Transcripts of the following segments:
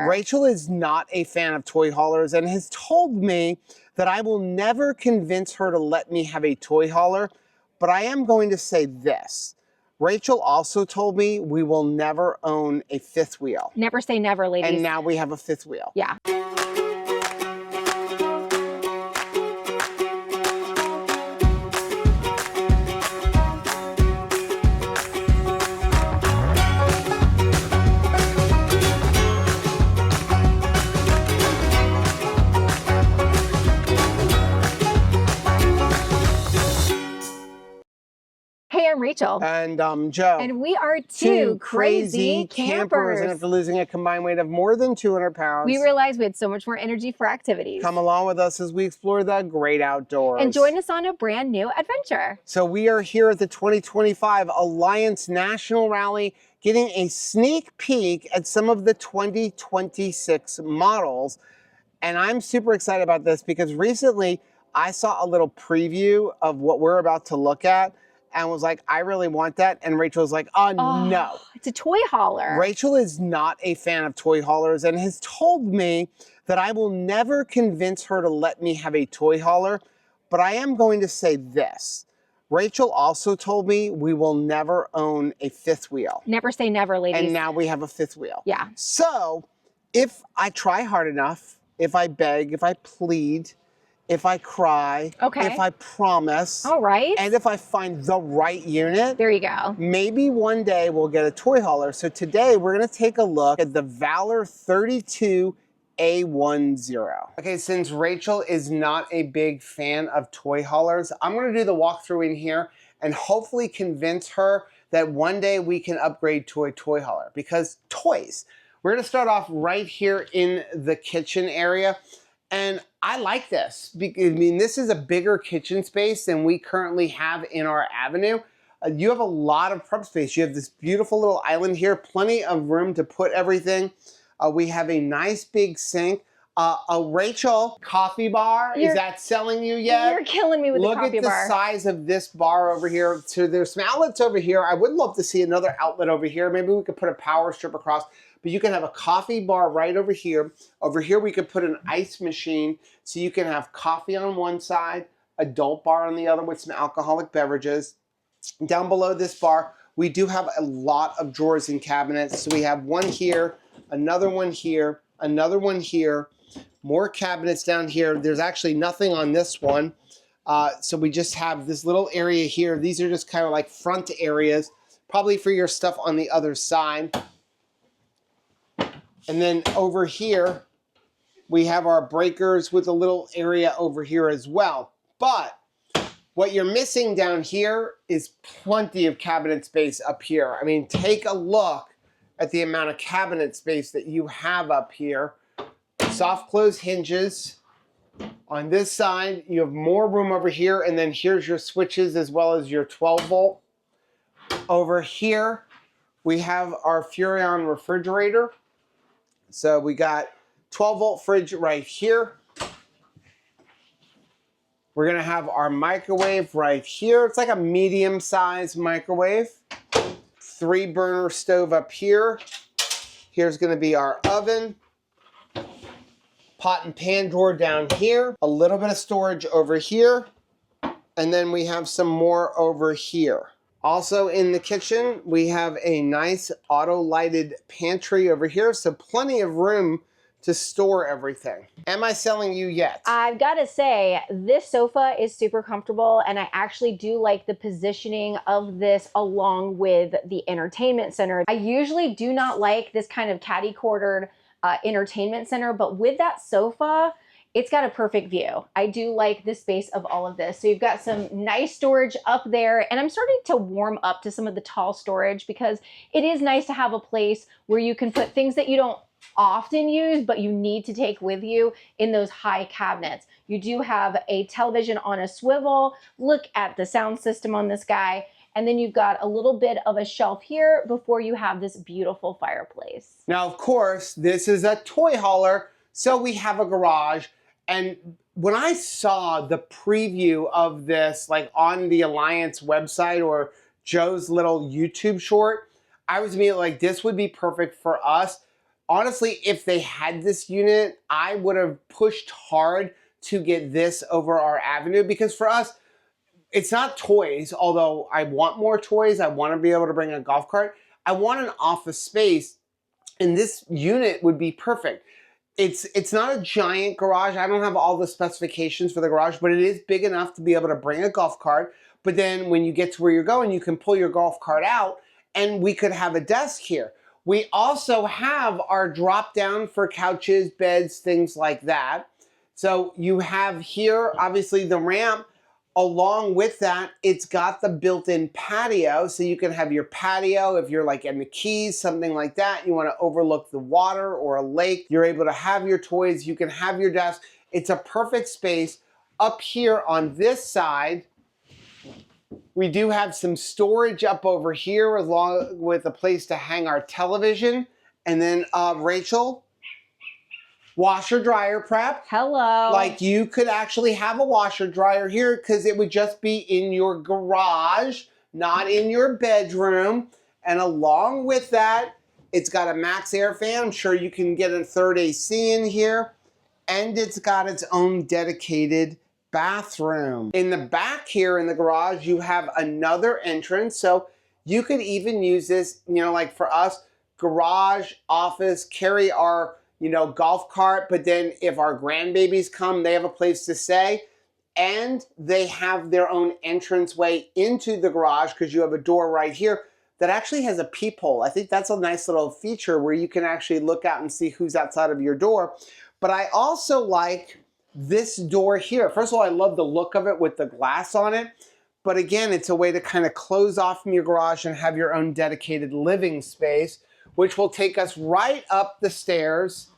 Rachel is not a fan of toy haulers and has told me that I will never convince her to let me have a toy hauler, but I am going to say this. Rachel also told me we will never own a fifth wheel. Never say never, ladies. And now we have a fifth wheel. Yeah. Hey, I'm Rachel. And I'm Joe. And we are two crazy campers. And after losing a combined weight of more than 200 pounds, we realized we had so much more energy for activities. Come along with us as we explore the great outdoors. And join us on a brand new adventure. So we are here at the 2025 Alliance National Rally, getting a sneak peek at some of the 2026 models. And I'm super excited about this because recently I saw a little preview of what we're about to look at and was like, I really want that. And Rachel was like, oh, no. It's a toy hauler. Rachel is not a fan of toy haulers and has told me that I will never convince her to let me have a toy hauler, but I am going to say this. Rachel also told me we will never own a fifth wheel. Never say never, ladies. And now we have a fifth wheel. Yeah. So if I try hard enough, if I beg, if I plead, if I cry, if I promise, all right, and if I find the right unit, there you go. Maybe one day we'll get a toy hauler. So today we're going to take a look at the Valor 32A10. Okay, since Rachel is not a big fan of toy haulers, I'm going to do the walkthrough in here and hopefully convince her that one day we can upgrade to a toy hauler because toys. We're going to start off right here in the kitchen area. And I like this because, I mean, this is a bigger kitchen space than we currently have in our avenue. You have a lot of prep space. You have this beautiful little island here, plenty of room to put everything. We have a nice big sink. A Rachel coffee bar, is that selling you yet? You're killing me with the coffee bar. Look at the size of this bar over here. So there's some outlets over here. I would love to see another outlet over here. Maybe we could put a power strip across. But you can have a coffee bar right over here. Over here, we could put an ice machine so you can have coffee on one side, adult bar on the other with some alcoholic beverages. Down below this bar, we do have a lot of drawers and cabinets. So we have one here, another one here, another one here, more cabinets down here. There's actually nothing on this one. So we just have this little area here. These are just kind of like front areas, probably for your stuff on the other side. And then over here, we have our breakers with a little area over here as well. But what you're missing down here is plenty of cabinet space up here. I mean, take a look at the amount of cabinet space that you have up here. Soft close hinges. On this side, you have more room over here. And then here's your switches as well as your 12 volt. Over here, we have our Furrion refrigerator. So we got 12 volt fridge right here. We're gonna have our microwave right here. It's like a medium sized microwave. 3 burner stove up here. Here's gonna be our oven. Pot and pan drawer down here. A little bit of storage over here. And then we have some more over here. Also in the kitchen, we have a nice auto-lighted pantry over here, so plenty of room to store everything. Am I selling you yet? I've got to say, this sofa is super comfortable, and I actually do like the positioning of this along with the entertainment center. I usually do not like this kind of catty-cornered entertainment center, but with that sofa, it's got a perfect view. I do like the space of all of this. So you've got some nice storage up there, and I'm starting to warm up to some of the tall storage because it is nice to have a place where you can put things that you don't often use, but you need to take with you in those high cabinets. You do have a television on a swivel. Look at the sound system on this guy. And then you've got a little bit of a shelf here before you have this beautiful fireplace. Now, of course, this is a toy hauler, so we have a garage. And when I saw the preview of this, like on the Alliance website or Joe's little YouTube short, I was immediately like, this would be perfect for us. Honestly, if they had this unit, I would have pushed hard to get this over our Avenue, because for us, it's not toys, although I want more toys. I want to be able to bring a golf cart. I want an office space, and this unit would be perfect. It's not a giant garage. I don't have all the specifications for the garage, but it is big enough to be able to bring a golf cart. But then when you get to where you're going, you can pull your golf cart out, and we could have a desk here. We also have our drop down for couches, beds, things like that. So you have here, obviously, the ramp. Along with that, it's got the built-in patio, so you can have your patio if you're like in the Keys, something like that. You want to overlook the water or a lake. You're able to have your toys. You can have your desk. It's a perfect space. Up here on this side, we do have some storage up over here, along with a place to hang our television. And then, Rachel, washer dryer prep. Hello. Like, you could actually have a washer dryer here, because it would just be in your garage, not in your bedroom. And along with that, it's got a max air fan. I'm sure you can get a third AC in here. And it's got its own dedicated bathroom. In the back here in the garage, you have another entrance. So you could even use this, you know, like for us, garage, office, carry our, you know, golf cart, but then if our grandbabies come, they have a place to stay, and they have their own entranceway into the garage, because you have a door right here that actually has a peephole. I think that's a nice little feature where you can actually look out and see who's outside of your door. But I also like this door here. First of all, I love the look of it with the glass on it. But again, it's a way to kind of close off from your garage and have your own dedicated living space, which will take us right up the stairs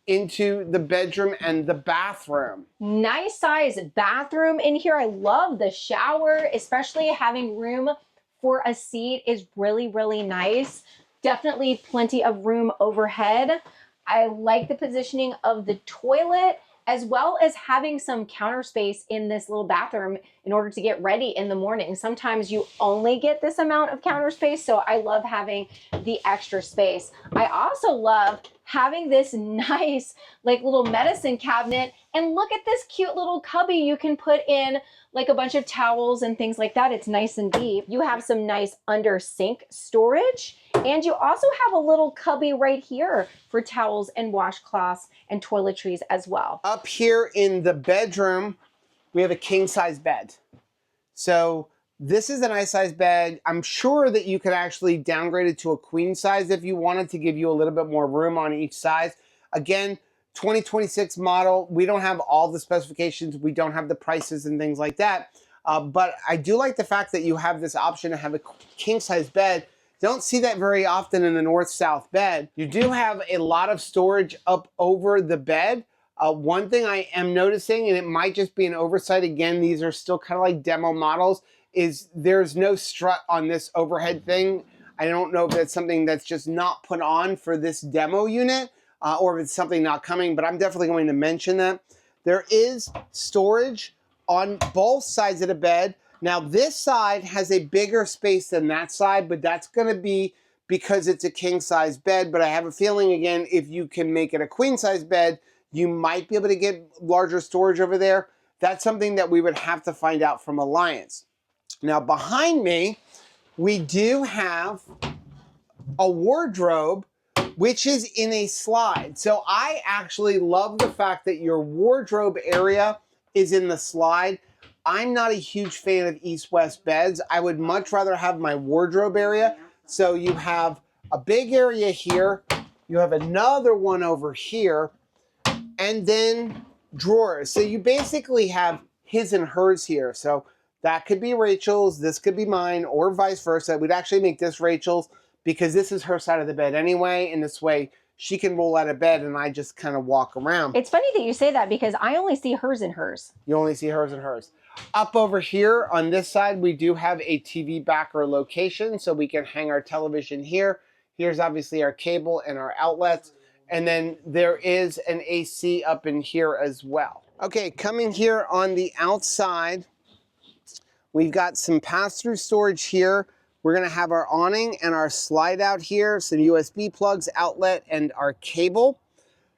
into the bedroom and the bathroom. Nice size bathroom in here. I love the shower, especially having room for a seat is really, really nice. Definitely plenty of room overhead. I like the positioning of the toilet, as well as having some counter space in this little bathroom in order to get ready in the morning. Sometimes you only get this amount of counter space, so I love having the extra space. I also love having this nice like little medicine cabinet, and look at this cute little cubby you can put in like a bunch of towels and things like that. It's nice and deep. You have some nice under sink storage, and you also have a little cubby right here for towels and washcloths and toiletries as well. Up here in the bedroom, we have a king size bed. So this is a nice size bed. I'm sure that you could actually downgrade it to a queen size if you wanted, to give you a little bit more room on each side. Again, 2026 model. We don't have all the specifications. We don't have the prices and things like that. But I do like the fact that you have this option to have a king size bed. Don't see that very often in the north-south bed. You do have a lot of storage up over the bed. One thing I am noticing, and it might just be an oversight, again, these are still kind of like demo models, is there's no strut on this overhead thing. I don't know if that's something that's just not put on for this demo unit, or if it's something not coming, but I'm definitely going to mention that. There is storage on both sides of the bed. Now this side has a bigger space than that side, but that's gonna be because it's a king size bed. But I have a feeling, again, if you can make it a queen size bed, you might be able to get larger storage over there. That's something that we would have to find out from Alliance. Now behind me, we do have a wardrobe, which is in a slide. So I actually love the fact that your wardrobe area is in the slide. I'm not a huge fan of east-west beds. I would much rather have my wardrobe area. So you have a big area here, you have another one over here, and then drawers. So you basically have his and hers here. So that could be Rachel's, this could be mine, or vice versa. We'd actually make this Rachel's because this is her side of the bed anyway, and this way she can roll out of bed and I just kind of walk around. It's funny that you say that because I only see hers and hers. You only see hers and hers. Up over here on this side, we do have a TV backer location, so we can hang our television here. Here's obviously our cable and our outlets. And then there is an AC up in here as well. Okay, coming here on the outside, we've got some pass-through storage here. We're gonna have our awning and our slide out here, some USB plugs, outlet, and our cable.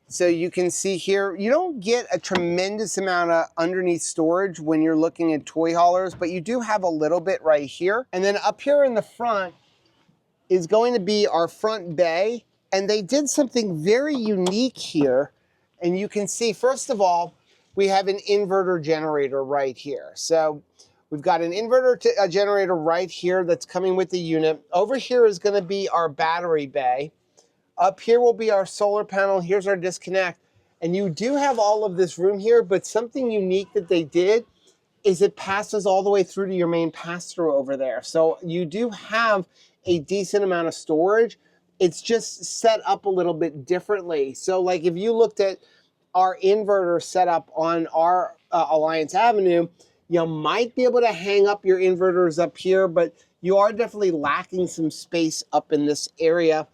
So you can see here, you don't get a tremendous amount of underneath storage when you're looking at toy haulers, but you do have a little bit right here. And then up here in the front is going to be our front bay. And they did something very unique here. And you can see, first of all, we have an inverter generator right here. So we've got an inverter generator right here that's coming with the unit. Over here is going to be our battery bay. Up here will be our solar panel. Here's our disconnect. And you do have all of this room here, but something unique that they did is it passes all the way through to your main pass-through over there. So you do have a decent amount of storage. It's just set up a little bit differently. So like if you looked at our inverter setup on our Alliance Avenue, you might be able to hang up your inverters up here, but you are definitely lacking some space up in this area.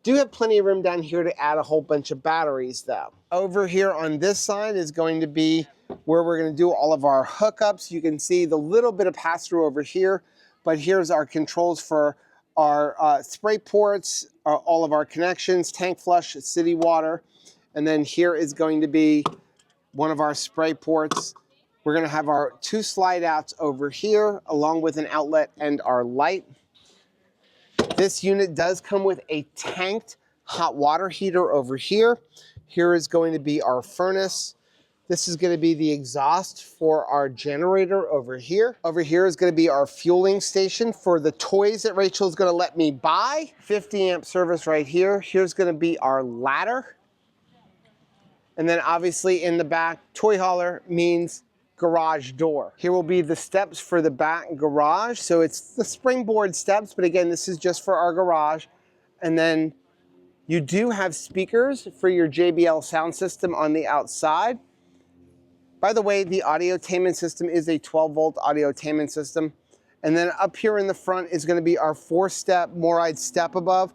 Do have plenty of room down here to add a whole bunch of batteries though. Over here on this side is going to be where we're going to do all of our hookups. You can see the little bit of pass-through over here, but here's our controls for our spray ports, all of our connections, tank flush, city water, and then here is going to be one of our spray ports. We're going to have our 2 slide outs over here along with an outlet and our light. This unit does come with a tanked hot water heater over here. Here is going to be our furnace. This is going to be the exhaust for our generator over here. Over here is going to be our fueling station for the toys that Rachel's going to let me buy. 50 amp service right here. Here's going to be our ladder. And then obviously in the back, toy hauler means garage door. Here will be the steps for the back garage. So it's the springboard steps, but again, this is just for our garage. And then you do have speakers for your JBL sound system on the outside. By the way, the audiotainment system is a 12-volt audiotainment system. And then up here in the front is going to be our 4-step MORryde step above.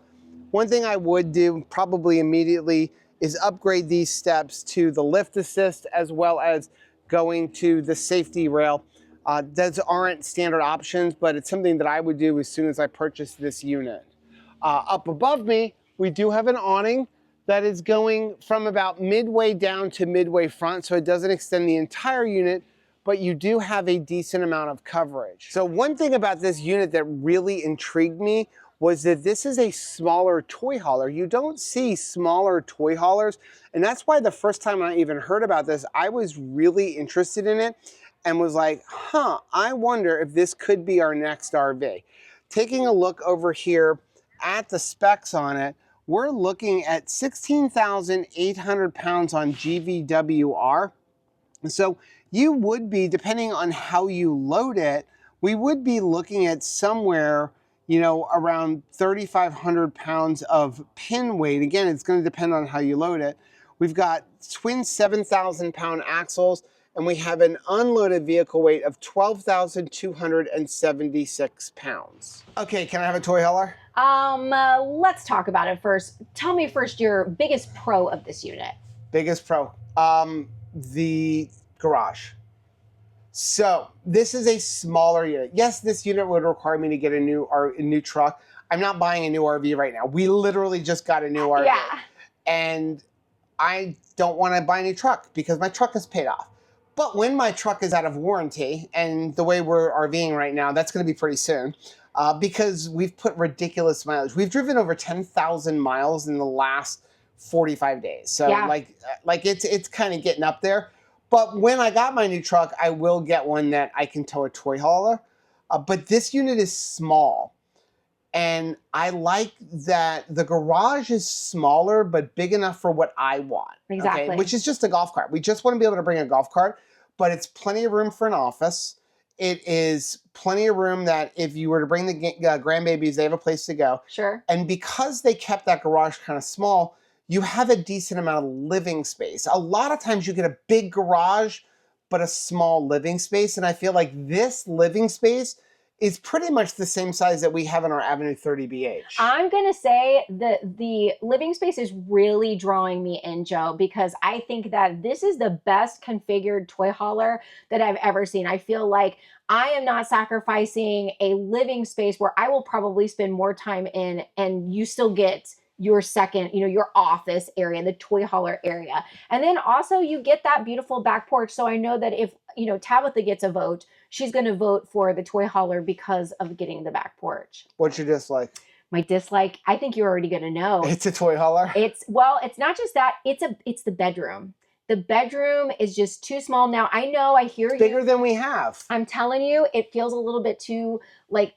One thing I would do probably immediately is upgrade these steps to the lift assist as well as going to the safety rail. Those aren't standard options, but it's something that I would do as soon as I purchase this unit. Up above me, we do have an awning that is going from about midway down to midway front, so it doesn't extend the entire unit, but you do have a decent amount of coverage. So one thing about this unit that really intrigued me was that this is a smaller toy hauler. You don't see smaller toy haulers, and that's why the first time I even heard about this, I was really interested in it and was like, huh, I wonder if this could be our next RV. Taking a look over here at the specs on it, we're looking at 16,800 pounds on GVWR. So you would be, depending on how you load it, we would be looking at somewhere, you know, around 3,500 pounds of pin weight. Again, it's going to depend on how you load it. We've got twin 7,000 pound axles, and we have an unloaded vehicle weight of 12,276 pounds. Okay, can I have a toy hauler? Let's talk about it first. Tell me first your biggest pro of this unit. Biggest pro, the garage. So this is a smaller unit. Yes, this unit would require me to get a new truck. I'm not buying a new RV right now. We literally just got a new RV. Yeah. And I don't want to buy a new truck because my truck is paid off. But when my truck is out of warranty, and the way we're RVing right now, that's going to be pretty soon, because we've put ridiculous mileage. We've driven over 10,000 miles in the last 45 days. So yeah. like it's kind of getting up there. But when I got my new truck, I will get one that I can tow a toy hauler. But this unit is small. And I like that the garage is smaller, but big enough for what I want. Exactly. Okay? Which is just a golf cart. We just want to be able to bring a golf cart, but it's plenty of room for an office. It is plenty of room that if you were to bring the grandbabies, they have a place to go. Sure. And because they kept that garage kind of small, you have a decent amount of living space. A lot of times you get a big garage, but a small living space. And I feel like this living space is pretty much the same size that we have in our Avenue 30BH. I'm going to say that the living space is really drawing me in, Joe, because I think that this is the best configured toy hauler that I've ever seen. I feel like I am not sacrificing a living space where I will probably spend more time in, and you still get your second, your office area, the toy hauler area. And then also you get that beautiful back porch. So I know that if, Tabitha gets a vote, she's going to vote for the toy hauler because of getting the back porch. What's your dislike? My dislike, I think you're already going to know. It's a toy hauler? It's not just that, it's the bedroom. The bedroom is just too small. Now, I know, I hear you. Bigger than we have. I'm telling you, it feels a little bit too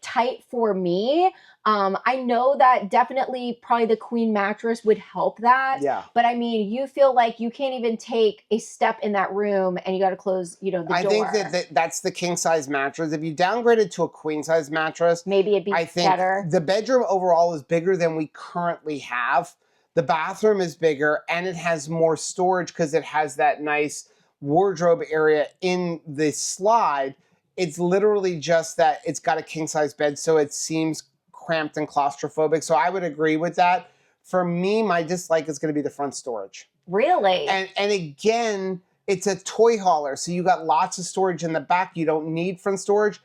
tight for me. I know that definitely probably the queen mattress would help that. Yeah. But I mean, you feel like you can't even take a step in that room and you got to close, the door. I think that's the king size mattress. If you downgrade it to a queen size mattress, maybe it'd be better. The bedroom overall is bigger than we currently have. The bathroom is bigger and it has more storage because it has that nice wardrobe area in the slide. It's literally just that it's got a king size bed, so it seems cramped and claustrophobic. So I would agree with that. For me, my dislike is going to be the front storage. Really? And again, it's a toy hauler, so you got lots of storage in the back. You don't need front storage,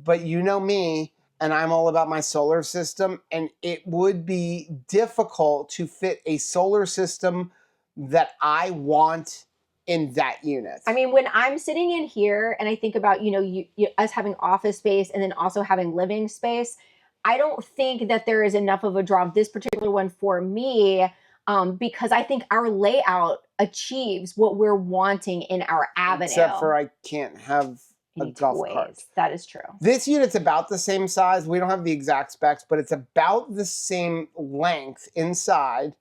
but you know me, and I'm all about my solar system, and it would be difficult to fit a solar system that I want in that unit. I mean, when I'm sitting in here and I think about, us having office space and then also having living space, I don't think that there is enough of a draw of this particular one for me, because I think our layout achieves what we're wanting in our avenue. Except for I can't have a golf cart. That is true. This unit's about the same size. We don't have the exact specs, but it's about the same length inside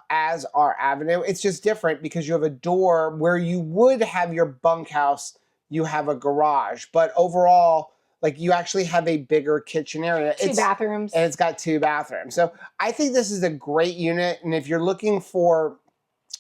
as our avenue. It's just different because you have a door where you would have your bunkhouse, you have a garage, but overall, you actually have a bigger kitchen area. Two bathrooms. And it's got 2 bathrooms. So I think this is a great unit. And if you're looking for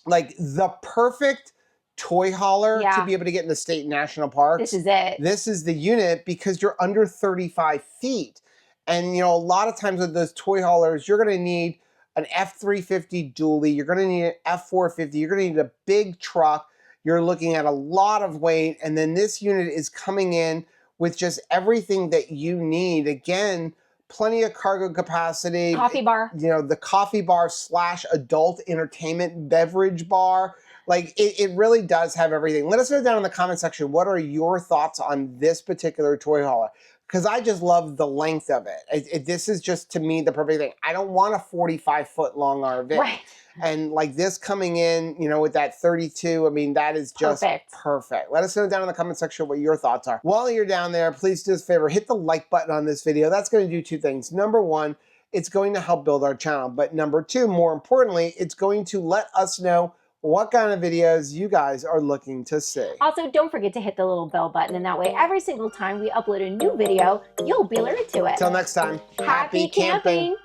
the perfect toy hauler to be able to get in the state national parks, this is it. This is the unit because you're under 35 feet. And, a lot of times with those toy haulers, you're going to need an F350 dually. You're going to need an F450. You're going to need a big truck. You're looking at a lot of weight. And then this unit is coming in with just everything that you need. Again, plenty of cargo capacity. Coffee bar. The coffee bar / adult entertainment beverage bar. It really does have everything. Let us know down in the comment section, what are your thoughts on this particular toy hauler? Because I just love the length of it. This is just, to me, the perfect thing. I don't want a 45-foot long RV. Right. And this coming in, with that 32, I mean, that is just perfect. Let us know down in the comment section what your thoughts are. While you're down there, please do us a favor, hit the like button on this video. That's going to do 2 things. Number 1, it's going to help build our channel. But number 2, more importantly, it's going to let us know what kind of videos you guys are looking to see. Also, don't forget to hit the little bell button, and that way every single time we upload a new video, you'll be alerted to it. Till next time, happy camping.